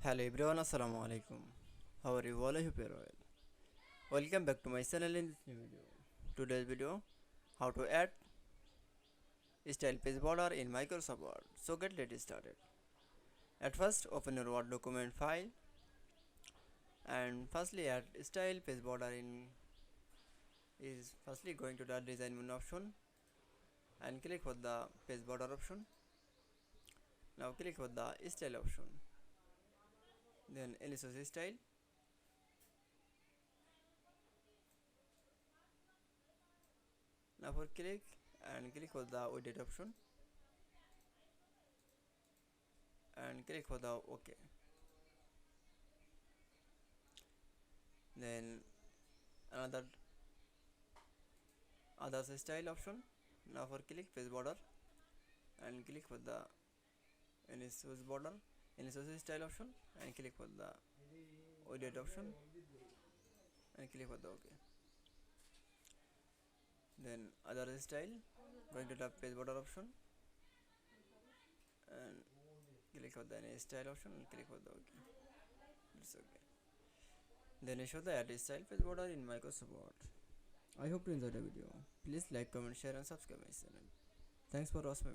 Hello everyone, Assalamu Walaikum. How are you all? I hope you are well. Welcome back to my channel in this new video. Today's video, how to add style page border in Microsoft Word. So let's started. At first, open your Word document file and firstly add style page border in is firstly going to the design menu option and click for the page border option. Now click for the style option. Then initial style. Now for click for the edit option and click for the OK. Then another others style option. Now for click page border and click for the initial border initial style option and click for the edit option and click for the OK. Then other style, going to the page border option and click for the any style option and click for the OK. It's OK. Then I show the add style page border in Microsoft Word. I hope you enjoyed the video. Please like, comment, share and subscribe my channel. Thanks for watching my video.